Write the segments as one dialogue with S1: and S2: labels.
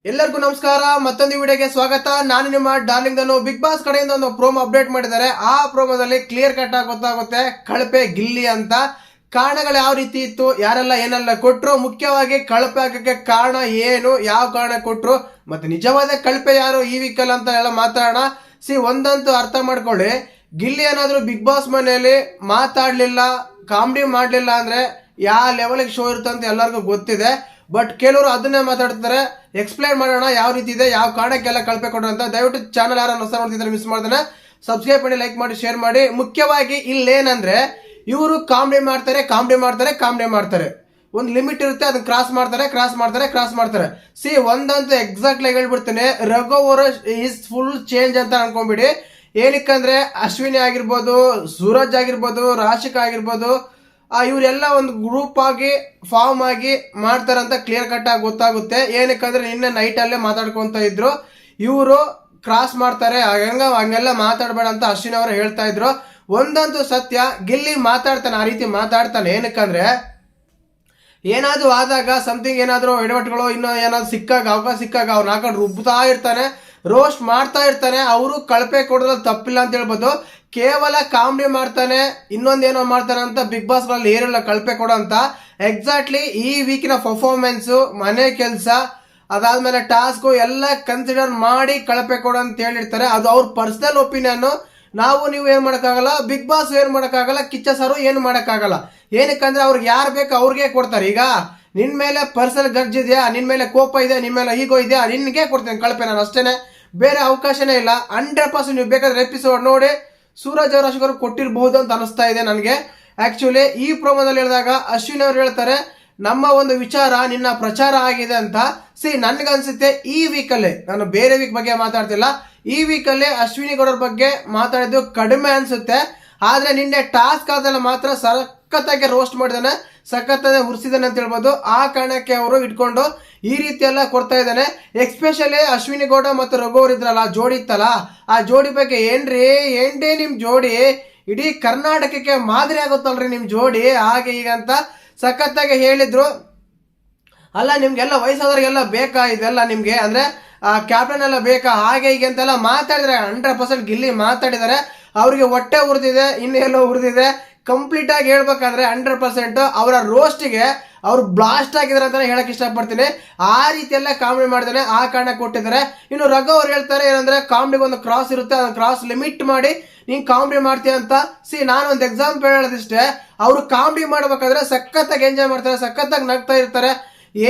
S1: ಎಲ್ಲರಿಗೂ ನಮಸ್ಕಾರ. ಮತ್ತೊಂದು ವಿಡಿಯೋಗೆ ಸ್ವಾಗತ. ನಾನು ನಿಮ್ಮ ಡಾರ್ಲಿಂಗ್ ದನು. ಬಿಗ್ ಬಾಸ್ ಕಡೆಯಿಂದ ಒಂದು ಪ್ರೋಮೋ ಅಪ್ಡೇಟ್ ಮಾಡಿದ್ದಾರೆ. ಆ ಪ್ರೋಮೋದಲ್ಲಿ ಕ್ಲಿಯರ್ ಕಟ್ ಆಗಿ ಗೊತ್ತಾಗುತ್ತೆ ಕಳಪೆ ಗಿಲ್ಲಿ ಅಂತ. ಕಾರಣಗಳು ಯಾವ ರೀತಿ ಇತ್ತು, ಯಾರೆಲ್ಲ ಏನೆಲ್ಲ ಕೊಟ್ರು, ಮುಖ್ಯವಾಗಿ ಕಳಪೆ ಆಗಕ್ಕೆ ಕಾರಣ ಏನು, ಯಾವ ಕಾರಣ ಕೊಟ್ರು, ಮತ್ತೆ ನಿಜವಾದ ಕಳಪೆ ಯಾರು ಈ ವೀಕಲ್ ಅಂತ ಎಲ್ಲ ಮಾತಾಡೋಣ. ಒಂದಂತೂ ಅರ್ಥ ಮಾಡ್ಕೊಳ್ಳಿ, ಗಿಲ್ಲಿ ಏನಾದ್ರು ಬಿಗ್ ಬಾಸ್ ಮನೆಯಲ್ಲಿ ಮಾತಾಡ್ಲಿಲ್ಲ, ಕಾಮಿಡಿ ಮಾಡ್ಲಿಲ್ಲ ಅಂದ್ರೆ ಯಾವ ಲೆವೆಲ್ಗೆ ಶೋ ಇರುತ್ತೆ ಅಂತ ಎಲ್ಲರಿಗೂ ಗೊತ್ತಿದೆ. ಬಟ್ ಕೆಲವರು ಅದನ್ನೇ ಮಾತಾಡ್ತಾರೆ. ಎಕ್ಸ್ಪ್ಲೈನ್ ಮಾಡೋಣ ಯಾವ ರೀತಿ ಇದೆ, ಯಾವ ಕಾರಣಕ್ಕೆಲ್ಲ ಕಳಪೆ ಕೊಡೋಣ ಅಂತ. ದಯವಿಟ್ಟು ಚಾನಲ್ ಯಾರು ಹೊಸ ನೋಡ್ತಿದ್ರೆ ಮಿಸ್ ಮಾಡ್ತಾನೆ ಸಬ್ಸ್ಕ್ರೈಬ್ ಮಾಡಿ, ಲೈಕ್ ಮಾಡಿ, ಶೇರ್ ಮಾಡಿ. ಮುಖ್ಯವಾಗಿ ಇಲ್ಲೇನಂದ್ರೆ ಇವರು ಕಾಮಿಡಿ ಮಾಡ್ತಾರೆ. ಒಂದು ಲಿಮಿಟ್ ಇರುತ್ತೆ, ಅದನ್ನ ಕ್ರಾಸ್ ಮಾಡ್ತಾರೆ. ಒಂದಂತೂ ಎಕ್ಸಾಕ್ಟ್ ಆಗಿ ಹೇಳ್ಬಿಡ್ತೇನೆ, ರಘು ಅವರು ಈಸ್ ಫುಲ್ ಚೇಂಜ್ ಅಂತ ಅನ್ಕೊಂಡ್ಬಿಡಿ. ಏನಕ್ಕಂದ್ರೆ ಅಶ್ವಿನಿ ಆಗಿರ್ಬೋದು, ಸೂರಜ್ ಆಗಿರ್ಬೋದು, ರಾಶಿಕಾ ಆಗಿರ್ಬೋದು, ಇವರೆಲ್ಲ ಒಂದು ಗ್ರೂಪ್ ಆಗಿ ಫಾರ್ಮ್ ಆಗಿ ಮಾಡ್ತಾರಂತ ಕ್ಲಿಯರ್ ಕಟ್ ಆಗಿ ಗೊತ್ತಾಗುತ್ತೆ. ಏನಕ್ಕಂದ್ರೆ ನಿನ್ನೆ ನೈಟ್ ಅಲ್ಲೇ ಮಾತಾಡ್ಕೊಂತ ಇದ್ರು, ಇವರು ಕ್ರಾಸ್ ಮಾಡ್ತಾರೆ, ಹಂಗೆಲ್ಲ ಮಾತಾಡಬೇಡ ಅಂತ ಅಶ್ವಿನಿ ಅವರು ಹೇಳ್ತಾ ಇದ್ರು. ಒಂದಂತೂ ಸತ್ಯ, ಗಿಲ್ಲಿ ಮಾತಾಡ್ತಾನೆ, ಆ ರೀತಿ ಮಾತಾಡ್ತಾನೆ. ಏನಕ್ಕಂದ್ರೆ ಏನಾದ್ರು ಆದಾಗ ಸಮಥಿಂಗ್ ಏನಾದ್ರು ಎಡವಟ್ಟುಗಳು ಇನ್ನೂ ಏನಾದ್ರು ಅವಕಾಶ ಸಿಕ್ಕಾಗ ಅವ್ನ ಹಾಕೊಂಡು ರುಬ್ತಾ ಇರ್ತಾನೆ, ರೋಸ್ಟ್ ಮಾಡ್ತಾ ಇರ್ತಾನೆ. ಅವರು ಕಳಪೆ ಕೊಡೋದ್ರಲ್ಲಿ ತಪ್ಪಿಲ್ಲ ಅಂತ ಹೇಳ್ಬೋದು. ಕೇವಲ ಕಾಮಿಡಿ ಮಾಡ್ತಾನೆ, ಇನ್ನೊಂದೇನೋ ಮಾಡ್ತಾನೆ ಅಂತ ಬಿಗ್ ಬಾಸ್ ಗಳಲ್ಲಿ ಏನಿಲ್ಲ ಕಳಪೆ ಕೊಡೋ ಅಂತ. ಎಕ್ಸಾಕ್ಟ್ಲಿ ಈ ವೀಕಿನ ಪರ್ಫಾರ್ಮೆನ್ಸು, ಮನೆ ಕೆಲಸ, ಅದಾದ್ಮೇಲೆ ಟಾಸ್ಕ್ ಎಲ್ಲ ಕನ್ಸಿಡರ್ ಮಾಡಿ ಕಳಪೆ ಕೊಡೋ ಅಂತ ಹೇಳಿರ್ತಾರೆ. ಅದು ಅವ್ರ ಪರ್ಸನಲ್ ಒಪಿನಿಯನ್. ನೀವು ಏನ್ ಮಾಡಕ್ಕಾಗಲ್ಲ, ಬಿಗ್ ಬಾಸ್ ಏನ್ ಮಾಡಕ್ಕಾಗಲ್ಲ, ಕಿಚ್ಚ ಸಾರು ಏನು ಮಾಡಕ್ಕಾಗಲ್ಲ. ಏನಕ್ಕಂದ್ರೆ ಅವ್ರಿಗೆ ಯಾರು ಬೇಕು ಅವ್ರಿಗೆ ಕೊಡ್ತಾರೆ. ಈಗ ನಿನ್ ಮೇಲೆ ಪರ್ಸನಲ್ ಗರ್ಜಿದೆಯಾ, ನಿನ್ ಮೇಲೆ ಕೋಪ ಇದೆ, ನಿನ್ ಮೇಲೆ ಈಗೋ ಇದೆಯಾ, ನಿನ್ಗೆ ಕೊಡ್ತೇನೆ ಕಳಪೆ, ನಾನು ಅಷ್ಟೇನೆ, ಬೇರೆ ಅವಕಾಶನೇ ಇಲ್ಲ. 100% ನೀವು ಬೇಕಾದ್ರೆ ಎಪಿಸೋಡ್ ನೋಡಿ ಸೂರಜ್ ಅವರ ಅಶ್ವಿನಿ ಕೊಟ್ಟಿರಬಹುದು ಅಂತ ಅನಿಸ್ತಾ ಇದೆ ನನಗೆ. ಆಕ್ಚುಲಿ ಈ ಪ್ರೋಮೋದಲ್ಲಿ ಹೇಳಿದಾಗ ಅಶ್ವಿನಿ ಅವರು ಹೇಳ್ತಾರೆ, ನಮ್ಮ ಒಂದು ವಿಚಾರ ನಿನ್ನ ಪ್ರಚಾರ ಆಗಿದೆ ಅಂತ. ನನ್ಗನ್ಸುತ್ತೆ ಈ ವೀಕಲ್ಲೇ, ನಾನು ಬೇರೆ ವೀಕ್ ಬಗ್ಗೆ ಮಾತಾಡ್ತಿಲ್ಲ, ಈ ವೀಕಲ್ಲೇ ಅಶ್ವಿನಿ ಗೌಡರ ಬಗ್ಗೆ ಮಾತಾಡಿದ್ದು ಕಡಿಮೆ ಅನ್ಸುತ್ತೆ. ಆದ್ರೆ ನಿನ್ನೆ ಟಾಸ್ಕ್ ಆದಲ್ಲ ಮಾತ್ರ ಸಖತ್ತಾಗಿ ರೋಸ್ಟ್ ಮಾಡಿದಾನೆ, ಸಖತ್ತಾಗಿ ಉರ್ಸಿದಾನೆ ಅಂತ ಹೇಳ್ಬೋದು. ಆ ಕಾರಣಕ್ಕೆ ಅವರು ಇಟ್ಕೊಂಡು ಈ ರೀತಿ ಎಲ್ಲ ಕೊಡ್ತಾ ಇದ್ದಾನೆ. ಎಕ್ಸ್ಪೆಷಲಿ ಅಶ್ವಿನಿ ಗೌಡ ಮತ್ತು ರಘು ಅವ್ರು ಇದ್ರಲ್ಲ, ಜೋಡಿ ಇತ್ತಲ್ಲ, ಆ ಜೋಡಿ ಬಗ್ಗೆ ಏನ್ರಿ ನಿಮ್ ಜೋಡಿ ಇಡೀ ಕರ್ನಾಟಕಕ್ಕೆ ಮಾದರಿ ಆಗುತ್ತಲ್ರಿ ನಿಮ್ ಜೋಡಿ, ಹಾಗೆ ಈಗ ಅಂತ ಸಖತ್ತಾಗಿ ಹೇಳಿದ್ರು. ಅಲ್ಲ ನಿಮ್ಗೆಲ್ಲ ವಯಸ್ಸಾದವ್ರಿಗೆಲ್ಲ ಬೇಕಾ ಇದೆಲ್ಲ, ನಿಮ್ಗೆ ಅಂದ್ರೆ ಕ್ಯಾಪ್ಟನ್ ಎಲ್ಲ ಬೇಕಾ, ಹಾಗೆ ಹೀಗೆ ಅಂತೆಲ್ಲ ಮಾತಾಡಿದ್ರೆ 100% ಗಿಲ್ಲಿ ಮಾತಾಡಿದ್ದಾರೆ. ಅವ್ರಿಗೆ ಹೊಟ್ಟೆ ಉರಿದಿದೆ, ಇನ್ನೆಲ್ಲೋ ಉರಿದಿದೆ. ಕಂಪ್ಲೀಟ್ ಆಗಿ ಹೇಳ್ಬೇಕಾದ್ರೆ 100% ಅವರ ರೋಸ್ಟಿಗೆ ಅವ್ರು ಬ್ಲಾಸ್ಟ್ ಆಗಿದ್ದಾರೆ ಅಂತ ಹೇಳಕ್ ಇಷ್ಟಪಡ್ತೀನಿ. ಆ ರೀತಿ ಎಲ್ಲ ಕಾಮಿಡಿ ಮಾಡಿದಾನೆ, ಆ ಕಾರಣ ಕೊಟ್ಟಿದ್ದಾರೆ. ಇನ್ನು ರಘು ಅವ್ರು ಹೇಳ್ತಾರೆ ಏನಂದ್ರೆ, ಕಾಮಿಡಿಗೆ ಒಂದು ಕ್ರಾಸ್ ಇರುತ್ತೆ, ಅದನ್ನ ಕ್ರಾಸ್ ಲಿಮಿಟ್ ಮಾಡಿ ನೀನ್ ಕಾಮಿಡಿ ಮಾಡ್ತೀಯ ಅಂತ. ನಾನು ಒಂದು ಎಕ್ಸಾಂಪಲ್ ಹೇಳೋದಿಷ್ಟೇ, ಅವರು ಕಾಮಿಡಿ ಮಾಡ್ಬೇಕಾದ್ರೆ ಸಖತ್ತಾಗಿ ಎಂಜಾಯ್ ಮಾಡ್ತಾರೆ, ಸಖತ್ತಾಗಿ ನಗ್ತಾ ಇರ್ತಾರೆ,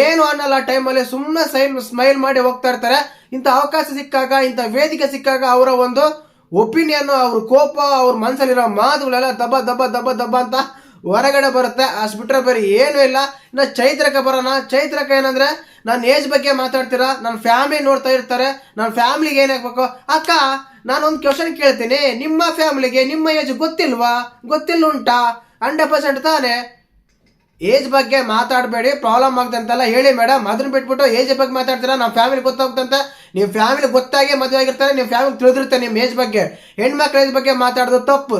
S1: ಏನು ಅನ್ನಲ್ಲ ಟೈಮಲ್ಲಿ ಸುಮ್ಮನೆ ಸ್ಮೈಲ್ ಮಾಡಿ ಹೋಗ್ತಾ ಇರ್ತಾರೆ. ಇಂಥ ಅವಕಾಶ ಸಿಕ್ಕಾಗ, ಇಂಥ ವೇದಿಕೆ ಸಿಕ್ಕಾಗ ಅವರ ಒಂದು ಒಪಿನಿಯನ್, ಅವ್ರ ಕೋಪ, ಅವ್ರ ಮನಸ್ಸಲ್ಲಿರೋ ಮಾತುಗಳೆಲ್ಲ ದಬ್ಬ ಅಂತ ಹೊರಗಡೆ ಬರುತ್ತೆ. ಅಷ್ಟು ಬಿಟ್ರೆ ಬೇರೆ ಏನು ಇಲ್ಲ. ಇನ್ನು ಚೈತ್ರಕ್ಕೆ ಬರೋಣ. ಚೈತ್ರಕ್ಕೆ ಏನಂದ್ರೆ, ನನ್ನ ಏಜ್ ಬಗ್ಗೆ ಮಾತಾಡ್ತೀರಾ, ನನ್ನ ಫ್ಯಾಮಿಲಿ ನೋಡ್ತಾ ಇರ್ತಾರೆ, ನನ್ನ ಫ್ಯಾಮಿಲಿಗೆ ಏನ್ ಹಾಕ್ಬೇಕು. ಅಕ್ಕ ನಾನೊಂದು ಕ್ವಶನ್ ಕೇಳ್ತೀನಿ, ನಿಮ್ಮ ಫ್ಯಾಮಿಲಿಗೆ ನಿಮ್ಮ ಏಜ್ ಗೊತ್ತಿಲ್ಲ ಉಂಟಾ? 100% ತಾನೆ. ಏಜ್ ಬಗ್ಗೆ ಮಾತಾಡಬೇಡಿ, ಪ್ರಾಬ್ಲಮ್ ಆಗುತ್ತೆ ಅಂತೆಲ್ಲ ಹೇಳಿ ಮೇಡಮ್. ಅದನ್ನ ಬಿಟ್ಬಿಟ್ಟು ಏಜ್ ಬಗ್ಗೆ ಮಾತಾಡ್ತೀರಾ, ನಮ್ಮ ಫ್ಯಾಮಿಲಿ ಗೊತ್ತಾಗುತ್ತಂತೆ. ನಿಮ್ಮ ಫ್ಯಾಮಿಲಿ ಗೊತ್ತಾಗಿ ಮದುವೆ ಆಗಿರ್ತಾರೆ, ನಿಮ್ಮ ಫ್ಯಾಮಿಲಿ ತಿಳಿದಿರುತ್ತೆ ನಿಮ್ಮ ಏಜ್ ಬಗ್ಗೆ. ಹೆಣ್ಮಕ್ಳ ಏಜ್ ಬಗ್ಗೆ ಮಾತಾಡೋದು ತಪ್ಪು,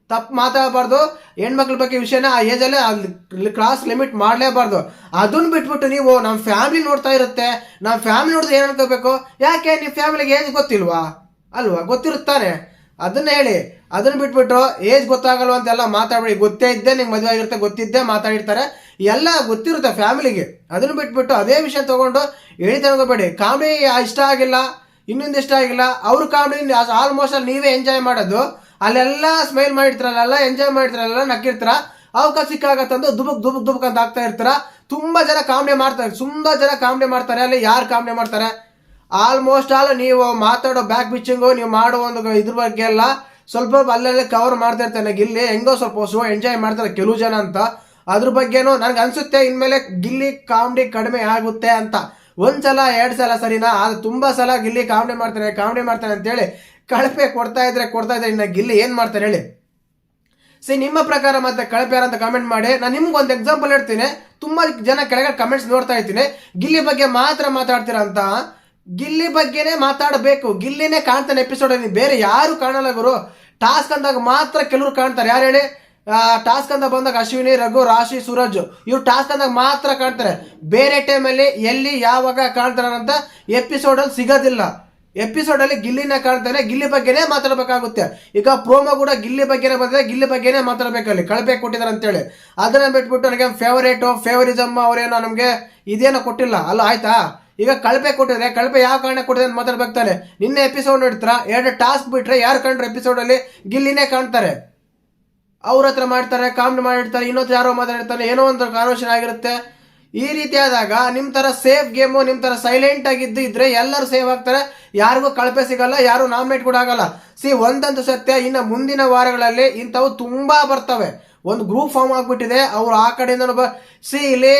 S1: ತಪ್ಪು ಮಾತಾಡಬಾರ್ದು. ಹೆಣ್ಮಕ್ಳ ಬಗ್ಗೆ ವಿಷಯನ ಆ ಏಜಲ್ಲೇ ಕ್ಲಾಸ್ ಲಿಮಿಟ್ ಮಾಡಲೇಬಾರ್ದು. ಅದನ್ನ ಬಿಟ್ಬಿಟ್ಟು ನೀವು ನಮ್ಮ ಫ್ಯಾಮಿಲಿ ನೋಡ್ತಾ ಇರುತ್ತೆ, ನಮ್ಮ ಫ್ಯಾಮಿಲಿ ನೋಡಿದ್ರೆ ಏನು ಅನ್ಕೋಬೇಕು, ಯಾಕೆ ನಿಮ್ಮ ಫ್ಯಾಮಿಲಿಗೆ ಏಜ್ ಗೊತ್ತಿಲ್ವಾ? ಅಲ್ವಾ, ಗೊತ್ತಿರುತ್ತಾನೆ, ಅದನ್ನ ಹೇಳಿ. ಅದನ್ನ ಬಿಟ್ಬಿಟ್ಟು ಏಜ್ ಗೊತ್ತಾಗಲ್ವ ಅಂತೆಲ್ಲ ಮಾತಾಡ್ಬೇಡಿ. ಗೊತ್ತೇ ಇದ್ದೆ ನಿಮ್ಗೆ ಮದುವೆ ಆಗಿರುತ್ತೆ, ಗೊತ್ತಿದ್ದೇ ಮಾತಾಡಿರ್ತಾರೆ, ಎಲ್ಲ ಗೊತ್ತಿರುತ್ತೆ ಫ್ಯಾಮಿಲಿಗೆ. ಅದನ್ನ ಬಿಟ್ಬಿಟ್ಟು ಅದೇ ವಿಷಯ ತಗೊಂಡು ಹೇಳಿ ತಗೋಬೇಡಿ. ಕಾಮಿಡಿ ಇಷ್ಟ ಆಗಿಲ್ಲ, ಇನ್ನೊಂದು ಇಷ್ಟ ಆಗಿಲ್ಲ, ಅವ್ರ ಕಾಮಿಡಿ ಆಲ್ಮೋಸ್ಟ್ ಅಲ್ಲಿ ನೀವೇ ಎಂಜಾಯ್ ಮಾಡೋದು. ಅಲ್ಲೆಲ್ಲ ಸ್ಮೈಲ್ ಮಾಡಿರ್ತಾರಲ್ಲ, ಎಂಜಾಯ್ ಮಾಡಿರ್ತಾರಲ್ಲ, ನಕ್ಕಿರ್ತಾರ. ಅವಕಾಶ ಸಿಕ್ಕಾಗ ತಂದು ದುಬುಕ್ ಅಂತ ಆಗ್ತಾ ಇರ್ತಾರ. ತುಂಬಾ ಜನ ಕಾಮಿಡಿ ಮಾಡ್ತಾರೆ. ಅಲ್ಲಿ ಯಾರು ಕಾಮಿಡಿ ಮಾಡ್ತಾರೆ? ಆಲ್ಮೋಸ್ಟ್ ಆಲ್ ನೀವು ಮಾತಾಡೋ ಬ್ಯಾಕ್ ಬಿಚ್ಚಿಂಗು, ನೀವು ಮಾಡೋ ಒಂದು ಇದ್ರ ಬಗ್ಗೆ ಎಲ್ಲ ಸ್ವಲ್ಪ ಅಲ್ಲೆಲ್ಲ ಕವರ್ ಮಾಡ್ತಾ ಇರ್ತಾನೆ ಗಿಲ್ಲಿ. ಹೆಂಗೋ ಸ್ವಲ್ಪ ಶೋ ಎಂಜಾಯ್ ಮಾಡ್ತಾರೆ ಕೆಲವು ಜನ ಅಂತ. ಅದ್ರ ಬಗ್ಗೆನೂ ನನ್ಗೆ ಅನ್ಸುತ್ತೆ ಇನ್ಮೇಲೆ ಗಿಲ್ಲಿ ಕಾಮಿಡಿ ಕಡಿಮೆ ಆಗುತ್ತೆ ಅಂತ. ಒಂದ್ಸಲ 2 ಸಲ ಸರಿನಾ? ಅದು ತುಂಬಾ ಸಲ ಗಿಲ್ಲಿ ಕಾಮಿಡಿ ಮಾಡ್ತಾನೆ ಅಂತೇಳಿ ಕಳಪೆ ಕೊಡ್ತಾ ಇದ್ರೆ ಇನ್ನ ಗಿಲ್ಲಿ ಏನ್ ಮಾಡ್ತಾರೆ ಹೇಳಿ? ನಿಮ್ಮ ಪ್ರಕಾರ ಮತ್ತೆ ಕಳಪೆ ಯಾರಂತ ಕಮೆಂಟ್ ಮಾಡಿ. ನಾನು ನಿಮ್ಗೆ ಒಂದು ಎಕ್ಸಾಂಪಲ್ ಹೇಳ್ತೀನಿ. ತುಂಬಾ ಜನ ಕೆಳಗಡೆ ಕಮೆಂಟ್ಸ್ ನೋಡ್ತಾ ಇರ್ತೀನಿ, ಗಿಲ್ಲಿ ಬಗ್ಗೆ ಮಾತ್ರ ಮಾತಾಡ್ತೀರಾ ಅಂತ. ಗಿಲ್ಲಿ ಬಗ್ಗೆನೇ ಮಾತಾಡಬೇಕು, ಗಿಲ್ಲಿನೇ ಕಾಣ್ತಾನೆ ಎಪಿಸೋಡ್ ಅಲ್ಲಿ, ಬೇರೆ ಯಾರು ಕಾಣಲ್ಲ ಗುರು. ಟಾಸ್ಕ್ ಅಂದಾಗ ಮಾತ್ರ ಕೆಲವರು ಕಾಣ್ತಾರೆ. ಯಾರು ಹೇಳಿ? ಟಾಸ್ಕ್ ಅಂತ ಬಂದಾಗ ಅಶ್ವಿನಿ, ರಘು, ರಾಶಿ, ಸೂರಜ್ ಇವ್ರು ಟಾಸ್ಕ್ ಅಂದಾಗ ಮಾತ್ರ ಕಾಣ್ತಾರೆ. ಬೇರೆ ಟೈಮಲ್ಲಿ ಎಲ್ಲಿ ಯಾವಾಗ ಕಾಣ್ತಾರೆ ಅಂತ ಎಪಿಸೋಡಲ್ಲಿ ಸಿಗೋದಿಲ್ಲ. ಎಪಿಸೋಡಲ್ಲಿ ಗಿಲ್ಲಿನ ಕಾಣ್ತಾನೆ, ಗಿಲ್ಲಿ ಬಗ್ಗೆನೇ ಮಾತಾಡಬೇಕಾಗುತ್ತೆ. ಈಗ ಪ್ರೋಮೋ ಕೂಡ ಗಿಲ್ಲಿ ಬಗ್ಗೆನೇ ಬಂದರೆ ಗಿಲ್ಲಿ ಬಗ್ಗೆನೇ ಮಾತಾಡಬೇಕಲ್ಲಿ, ಕಳಪೆ ಕೊಟ್ಟಿದ್ದಾರೆ ಅಂತೇಳಿ. ಅದನ್ನ ಬಿಟ್ಬಿಟ್ಟು ನನಗೆ ಫೇವರಿಸಮ್ ಅವರೇನೋ ನಮಗೆ ಇದೇನೋ ಕೊಟ್ಟಿಲ್ಲ ಅಲ್ಲ, ಆಯ್ತಾ? ಈಗ ಕಳಪೆ ಕೊಟ್ಟಿದ್ರೆ ಕಳಪೆ ಯಾವ ಕಾರಣ ಕೊಟ್ಟಿದೆ ಅಂತ ಮಾತಾಡ್ಬೇಕು ತಾನೆ. ನಿನ್ನೆ ಎಪಿಸೋಡ್ ನೋಡ್ತಾರ, 2 ಟಾಸ್ಕ್ ಬಿಟ್ರೆ ಯಾರು ಕಂಡ್ರೆ ಎಪಿಸೋಡಲ್ಲಿ ಗಿಲ್ಲಿನೇ ಕಾಣ್ತಾರೆ. ಅವ್ರ ಹತ್ರ ಮಾಡ್ತಾರೆ, ಕಾಮೆಂಟ್ ಮಾಡಿರ್ತಾರೆ, ಇನ್ನೊಂದು ಯಾರೋ ಮಾತಾಡಿರ್ತಾನೆ, ಏನೋ ಒಂದು ಕಾನ್ವರ್ಸೇಷನ್ ಆಗಿರುತ್ತೆ. ಈ ರೀತಿ ಆದಾಗ ನಿಮ್ಮ ಥರ ಸೇಫ್ ಗೇಮು, ನಿಮ್ಮ ಥರ ಸೈಲೆಂಟ್ ಆಗಿದ್ದು ಇದ್ರೆ ಎಲ್ಲರೂ ಸೇವ್ ಆಗ್ತಾರೆ, ಯಾರಿಗೂ ಕಳಪೆ ಸಿಗಲ್ಲ, ಯಾರು ನಾಮಿನೇಟ್ ಕೂಡ ಆಗಲ್ಲ. ಒಂದಂತೂ ಸತ್ಯ, ಇನ್ನು ಮುಂದಿನ ವಾರಗಳಲ್ಲಿ ಇಂಥವು ತುಂಬಾ ಬರ್ತವೆ. ಒಂದು ಗ್ರೂಪ್ ಫಾರ್ಮ್ ಆಗ್ಬಿಟ್ಟಿದೆ, ಅವ್ರು ಆ ಕಡೆಯಿಂದ ಇಲ್ಲಿ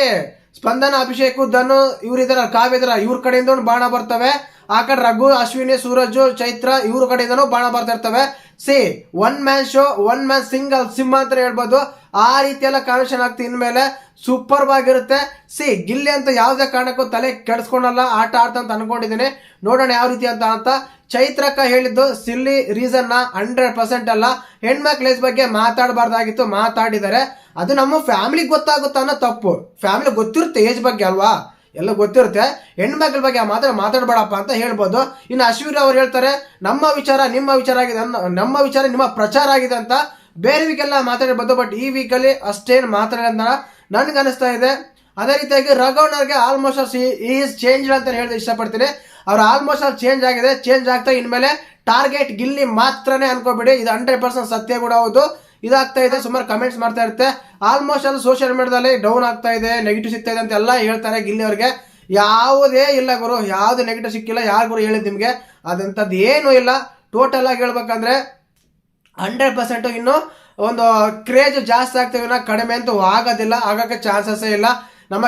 S1: ಸ್ಪಂದನ, ಅಭಿಷೇಕ್, ಧನು ಇವ್ರಿದಾರ, ಕಾವ್ಯ ಇದಾರ, ಇವ್ರ ಕಡೆಯಿಂದ ಒಂದು ಬಾಣ ಬರ್ತವೆ. ಆ ಕಡೆ ರಘು, ಅಶ್ವಿನಿ, ಸೂರಜ್, ಚೈತ್ರ ಇವ್ರ ಕಡೆಯಿಂದನೂ ಬಾಣ ಬರ್ತಾ ಇರ್ತವೆ. One man show, one man single ಸಿಂಹ ಅಂತ ಹೇಳ್ಬೋದು. ಆ ರೀತಿ ಎಲ್ಲ ಕಾನ್ವರ್ಸೇಷನ್ ಆಗ್ತಿ ಇನ್ಮೇಲೆ ಸೂಪರ್ ಆಗಿರುತ್ತೆ. ಗಿಲ್ಲಿ ಅಂತ ಯಾವುದೇ ಕಾರಣಕ್ಕೂ ತಲೆ ಕೆಡಿಸ್ಕೊಂಡಲ್ಲ, ಆಟ ಆಡ್ತಾ ಅಂತ ಅನ್ಕೊಂಡಿದ್ದೀನಿ. ನೋಡೋಣ ಯಾವ ರೀತಿ ಅಂತ. ಚೈತ್ರಕ್ಕ ಹೇಳಿದ್ದು ಸಿಲ್ಲಿ ರೀಸನ್ನ 100% ಅಲ್ಲ, ಹೆಣ್ಮಕ್ಳ ಏಜ್ ಬಗ್ಗೆ ಮಾತಾಡಬಾರ್ದಾಗಿತ್ತು, ಮಾತಾಡಿದ್ದಾರೆ. ಅದು ನಮ್ಮ ಫ್ಯಾಮಿಲಿಗೆ ಗೊತ್ತಾಗುತ್ತಾ ಅನ್ನೋ ತಪ್ಪು. ಫ್ಯಾಮಿಲಿ ಗೊತ್ತಿರುತ್ತೆ ಏಜ್ ಬಗ್ಗೆ ಅಲ್ವಾ, ಎಲ್ಲ ಗೊತ್ತಿರುತ್ತೆ. ಹೆಣ್ಮಕ್ಳ ಬಗ್ಗೆ ಮಾತಾಡಬೇಡಪ್ಪ ಅಂತ ಹೇಳ್ಬೋದು. ಇನ್ನು ಅಶ್ವಿನಿ ಅವ್ರು ಹೇಳ್ತಾರೆ, ನಮ್ಮ ವಿಚಾರ ನಿಮ್ಮ ವಿಚಾರ ಆಗಿದೆ, ನಮ್ಮ ವಿಚಾರ ನಿಮ್ಮ ಪ್ರಚಾರ ಆಗಿದೆ ಅಂತ. ಬೇರೆ ವೀಕೆಲ್ಲ ಮಾತಾಡಿರ್ಬೋದು, ಬಟ್ ಈ ವೀಕಲ್ಲಿ ಅಷ್ಟೇನು ಮಾತಾಡೋದ ನನ್ಗೆ ಅನಿಸ್ತಾ ಇದೆ. ಅದೇ ರೀತಿಯಾಗಿ ರಘುವಣ್ಣವ್ರಿಗೆ ಆಲ್ಮೋಸ್ಟ್ ಈಸ್ ಚೇಂಜ್ ಅಂತ ಹೇಳಿ ಇಷ್ಟಪಡ್ತೀನಿ. ಅವ್ರು ಆಲ್ಮೋಸ್ಟ್ ಚೇಂಜ್ ಆಗಿದೆ, ಚೇಂಜ್ ಆಗ್ತಾ ಇನ್ಮೇಲೆ ಟಾರ್ಗೆಟ್ ಗಿಲ್ಲಿ ಮಾತ್ರನೇ ಅನ್ಕೋಬೇಡಿ. ಇದು 100% ಸತ್ಯ ಕೂಡ ಹೌದು. ಇದಾಗ್ತಾ ಇದೆ, ಸುಮಾರು ಕಮೆಂಟ್ಸ್ ಮಾಡ್ತಾ ಇರುತ್ತೆ. ಆಲ್ಮೋಸ್ಟ್ ಅದು ಸೋಷಿಯಲ್ ಮೀಡಿಯಾದಲ್ಲಿ ಡೌನ್ ಆಗ್ತಾ ಇದೆ, ನೆಗೆಟಿವ್ ಸಿಗ್ತಾ ಇದೆ ಅಂತ ಎಲ್ಲ ಹೇಳ್ತಾರೆ ಗಿಲ್ಲಿ ಅವ್ರಿಗೆ. ಯಾವುದೇ ಇಲ್ಲ ಗುರು, ಯಾವುದು ನೆಗೆಟಿವ್ ಸಿಕ್ಕಿಲ್ಲ. ಯಾರು ಗುರು ಹೇಳಿದ್ ನಿಮಗೆ? ಅದಂಥದ್ದು ಏನೂ ಇಲ್ಲ. ಟೋಟಲ್ ಆಗಿ ಹೇಳ್ಬೇಕಂದ್ರೆ 100% ಇನ್ನು ಒಂದು ಕ್ರೇಜ್ ಜಾಸ್ತಿ ಆಗ್ತೇವೆ, ಕಡಿಮೆ ಅಂತೂ ಆಗೋದಿಲ್ಲ, ಆಗಕ್ಕೆ ಚಾನ್ಸಸ್ಸೇ ಇಲ್ಲ. ನಮ್ಮ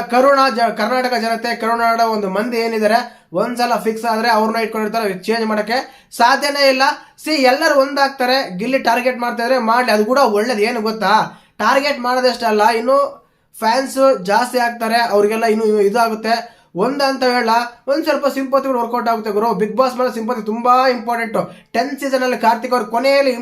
S1: ಕರ್ನಾಟಕ ಜನತೆ, ಕರುನಾಡ ಒಂದು ಮಂದಿ ಏನಿದ್ದಾರೆ, ಒಂದ್ಸಲ ಫಿಕ್ಸ್ ಆದ್ರೆ ಅವ್ರನ್ನ ಇಟ್ಕೊಂಡಿರ್ತಾರೆ, ಚೇಂಜ್ ಮಾಡಕ್ಕೆ ಸಾಧ್ಯನೇ ಇಲ್ಲ. ಎಲ್ಲರೂ ಒಂದಾಗ್ತಾರೆ. ಗಿಲ್ಲಿ ಟಾರ್ಗೆಟ್ ಮಾಡ್ತಾ ಇದ್ರೆ ಮಾಡ್ಲಿ, ಅದು ಕೂಡ ಒಳ್ಳೇದು. ಏನು ಗೊತ್ತಾ, ಟಾರ್ಗೆಟ್ ಮಾಡೋದಷ್ಟಲ್ಲ, ಇನ್ನು ಫ್ಯಾನ್ಸ್ ಜಾಸ್ತಿ ಆಗ್ತಾರೆ, ಅವ್ರಿಗೆಲ್ಲ ಇನ್ನು ಇದಾಗುತ್ತೆ. ಅಂತ ಹೇಳ ಒಂದ್ ಸ್ವಲ್ಪ ಸಿಂಪತಿ ಕೂಡ ವರ್ಕೌಟ್ ಆಗುತ್ತೆ ಗುರು. ಬಿಗ್ ಬಾಸ್ ಮೇಲೆ ಸಿಂಪತಿ ತುಂಬಾ ಇಂಪಾರ್ಟೆಂಟ್. 10th ಸೀಸನ್ ಅಲ್ಲಿ ಕಾರ್ತಿಕ್ ಅವ್ರ ಕೊನೆಯಲ್ಲಿ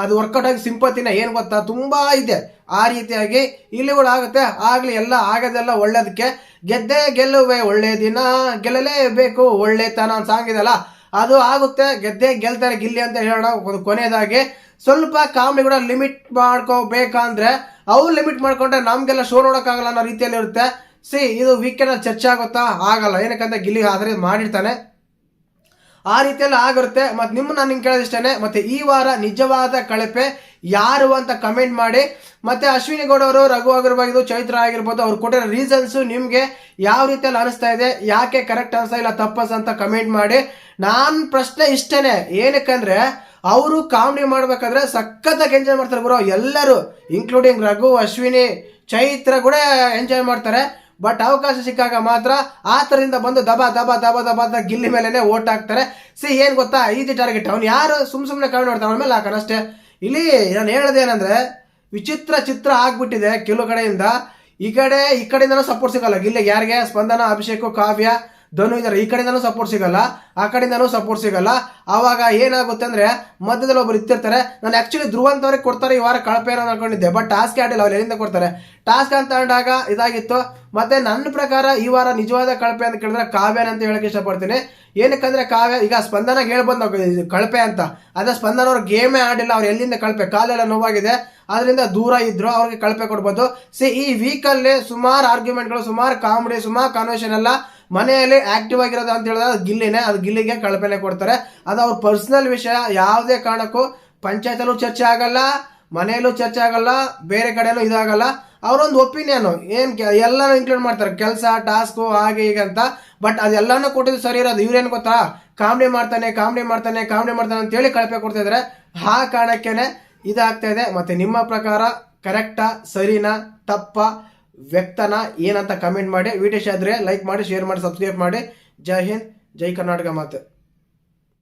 S1: ಅದು ವರ್ಕೌಟ್ ಆಗಿ ಸಿಂಪತಿನ ಏನ್ ಗೊತ್ತಾ ತುಂಬಾ ಇದೆ. ಆ ರೀತಿಯಾಗಿ ಇಲ್ಲಿ ಕೂಡ ಆಗುತ್ತೆ. ಆಗ್ಲಿ, ಎಲ್ಲ ಆಗೋದೆಲ್ಲ ಒಳ್ಳೇದಕ್ಕೆ. ಗೆದ್ದೇ ಗೆಲ್ಲುವೆ ಒಳ್ಳೆ ದಿನ, ಗೆಲ್ಲಲೇಬೇಕು ಒಳ್ಳೆತನ ಅಂತ ಸಾಂಗ್ ಇದೆಲ್ಲ, ಅದು ಆಗುತ್ತೆ. ಗೆದ್ದೇ ಗೆಲ್ತಾರೆ ಗಿಲ್ಲಿ ಅಂತ ಹೇಳೋಣ. ಕೊನೆಯದಾಗಿ ಸ್ವಲ್ಪ ಕಾಮಿಡಿ ಕೂಡ ಲಿಮಿಟ್ ಮಾಡ್ಕೋಬೇಕಂದ್ರೆ ಅವ್ರು ಲಿಮಿಟ್ ಮಾಡ್ಕೊಂಡ್ರೆ ನಮ್ಗೆಲ್ಲ ಶೋ ನೋಡೋಕ್ಕಾಗಲ್ಲ ಅನ್ನೋ ರೀತಿಯಲ್ಲಿ ಇರುತ್ತೆ. ಇದು ವೀಕೆಂಡ್ ಅಲ್ಲಿ ಚರ್ಚೆ ಆಗುತ್ತಾ? ಆಗಲ್ಲ. ಏನಕ್ಕಂತ ಗಿಲ್ಲಿ ಆದ್ರೆ ಮಾಡಿರ್ತಾನೆ, ಆ ರೀತಿಯಲ್ಲಿ ಆಗಿರುತ್ತೆ. ಮತ್ತೆ ನಿಮ್ಮನ್ನ ನಿಮ್ಗೆ ಕೇಳೋದಿಷ್ಟೇನೆ. ಮತ್ತೆ ಈ ವಾರ ನಿಜವಾದ ಕಳಪೆ ಯಾರು ಅಂತ ಕಮೆಂಟ್ ಮಾಡಿ. ಮತ್ತೆ ಅಶ್ವಿನಿ ಗೌಡ ಅವರು, ರಘು ಆಗಿರ್ಬೋದು, ಚೈತ್ರ ಆಗಿರ್ಬೋದು, ಅವ್ರು ಕೊಟ್ಟಿರೋ ರೀಸನ್ಸ್ ನಿಮ್ಗೆ ಯಾವ ರೀತಿಯಲ್ಲಿ ಅನಿಸ್ತಾ ಇದೆ, ಯಾಕೆ ಕರೆಕ್ಟ್ ಅನಿಸ್ತಾ ಇಲ್ಲ, ತಪ್ಪಸ್ ಅಂತ ಕಮೆಂಟ್ ಮಾಡಿ. ನಾನ್ ಪ್ರಶ್ನೆ ಇಷ್ಟೇನೆ, ಏನಕ್ಕಂದ್ರೆ ಅವರು ಕಾಮಿಡಿ ಮಾಡ್ಬೇಕಾದ್ರೆ ಸಖತ್ತಾಗಿ ಎಂಜಾಯ್ ಮಾಡ್ತಾರೆ ಗುರು. ಎಲ್ಲರೂ ಇನ್ಕ್ಲೂಡಿಂಗ್ ರಘು, ಅಶ್ವಿನಿ, ಚೈತ್ರ ಕೂಡ ಎಂಜಾಯ್ ಮಾಡ್ತಾರೆ. ಬಟ್ ಅವಕಾಶ ಸಿಕ್ಕಾಗ ಮಾತ್ರ ಆ ಥರದಿಂದ ಬಂದು ದಬಾ ದಬಾ ದಬಾ ದಬಾ ಅಂತ ಗಿಲ್ಲಿ ಮೇಲೆನೆ ಓಟ್ ಹಾಕ್ತಾರೆ. ಏನ್ ಗೊತ್ತಾ, ಈಸಿ ಟಾರ್ಗೆಟ್. ಅವ್ನು ಯಾರು ಸುಮ್ಮನೆ ಕಾಮೆಂಟ್ ಮಾಡ್ತಾನೆ, ಅವನ ಮೇಲೆ ಹಾಕೋಣ ಅಷ್ಟೇ. ಇಲ್ಲಿ ನಾನು ಹೇಳೋದೇನಂದ್ರೆ, ವಿಚಿತ್ರ ಚಿತ್ರ ಆಗ್ಬಿಟ್ಟಿದೆ ಕೆಲವು ಕಡೆಯಿಂದ. ಈ ಕಡೆಯಿಂದನೂ ಸಪೋರ್ಟ್ ಸಿಗಲ್ಲ ಗಿಲ್ಲಿಗೆ. ಯಾರಿಗೆ? ಸ್ಪಂದನ, ಅಭಿಷೇಕ್, ಕಾವ್ಯ, ಧನು ಇದಾರೆ. ಈ ಕಡೆಯಿಂದನೂ ಸಪೋರ್ಟ್ ಸಿಗಲ್ಲ, ಆ ಕಡೆಯಿಂದನೂ ಸಪೋರ್ಟ್ ಸಿಗಲ್ಲ. ಆವಾಗ ಏನಾಗುತ್ತೆ ಅಂದ್ರೆ ಮಧ್ಯದಲ್ಲಿ ಒಬ್ರು ಇರ್ತಿರ್ತಾರೆ. ನಾನು ಆಕ್ಚುಲಿ ಧ್ರುವಂತವ್ರಿಗೆ ಕೊಡ್ತಾರೆ ಈ ವಾರ ಕಳಪೆ ಏನೋ ಅನ್ಕೊಂಡಿದ್ದೆ, ಬಟ್ ಟಾಸ್ಕ್ ಆಡಿಲ್ಲ. ಅವ್ರು ಎಲ್ಲಿಂದ ಕೊಡ್ತಾರೆ? ಟಾಸ್ಕ್ ಅಂತ ಅಂದಾಗ ಇದಾಗಿತ್ತು. ಮತ್ತೆ ನನ್ನ ಪ್ರಕಾರ ಈ ವಾರ ನಿಜವಾದ ಕಳಪೆ ಅಂತ ಕೇಳಿದ್ರೆ ಕಾವ್ಯನ ಅಂತ ಹೇಳಕ್ ಇಷ್ಟಪಡ್ತೀನಿ. ಏನಕ್ಕಂದ್ರೆ ಕಾವ್ಯ, ಈಗ ಸ್ಪಂದನಾಗ ಹೇಳ್ಬೋದು ನಾವು ಕಳಪೆ ಅಂತ, ಅದೇ ಸ್ಪಂದನ ಅವ್ರ ಗೇಮೇ ಆಡಿಲ್ಲ. ಅವ್ರು ಎಲ್ಲಿಂದ ಕಳಪೆ, ಕಾಲೆಲ್ಲ ನೋವಾಗಿದೆ, ಅದರಿಂದ ದೂರ ಇದ್ರು, ಅವ್ರಿಗೆ ಕಳಪೆ ಕೊಡ್ಬೋದು. ಈ ವೀಕಲ್ಲಿ ಸುಮಾರು ಆರ್ಗ್ಯುಮೆಂಟ್ಗಳು, ಸುಮಾರು ಕಾಮಿಡಿ, ಸುಮಾರು ಕಾನ್ವರ್ಸೇಷನ್ ಎಲ್ಲ ಮನೆಯಲ್ಲಿ ಆಕ್ಟಿವ್ ಆಗಿರೋದು ಅಂತ ಹೇಳಿದ್ರೆ ಅದು ಗಿಲ್ಲಿನೇ. ಅದು ಗಿಲ್ಲಿಗೆ ಕಳಪೆನೆ ಕೊಡ್ತಾರೆ. ಅದು ಅವ್ರ ಪರ್ಸನಲ್ ವಿಷಯ. ಯಾವುದೇ ಕಾರಣಕ್ಕೂ ಪಂಚಾಯತಲ್ಲೂ ಚರ್ಚೆ ಆಗಲ್ಲ, ಮನೆಯಲ್ಲೂ ಚರ್ಚೆ ಆಗಲ್ಲ, ಬೇರೆ ಕಡೆನೂ ಇದಾಗಲ್ಲ. ಅವರೊಂದು ಒಪಿನಿಯನ್ ಎಲ್ಲಾನು ಇನ್ಕ್ಲೂಡ್ ಮಾಡ್ತಾರೆ, ಕೆಲಸ, ಟಾಸ್ಕು, ಹಾಗೆ ಹೀಗೆ ಅಂತ. ಬಟ್ ಅದೆಲ್ಲಾನು ಕೊಟ್ಟಿದ್ದು ಸರಿ ಇರೋದು. ಇವ್ರೇನು ಗೊತ್ತಾ, ಕಾಮಿಡಿ ಮಾಡ್ತಾನೆ ಅಂತೇಳಿ ಕಳಪೆ ಕೊಡ್ತಾ ಇದಾರೆ. ಆ ಕಾರಣಕ್ಕೇನೆ ಇದಾಗ್ತಾ ಇದೆ. ಮತ್ತೆ ನಿಮ್ಮ ಪ್ರಕಾರ ಕರೆಕ್ಟಾ, ಸರಿನಾ, ತಪ್ಪ, ವ್ಯಕ್ತನ ಏನಂತ ಕಮೆಂಟ್ ಮಾಡಿ. ವಿಡಿಯೋ ಇಷ್ಟ ಆದ್ರೆ ಲೈಕ್ ಮಾಡಿ, ಶೇರ್ ಮಾಡಿ, ಸಬ್ಸ್ಕ್ರೈಬ್ ಮಾಡಿ. ಜೈ ಹಿಂದ್, ಜೈ ಕರ್ನಾಟಕ ಮಾತು.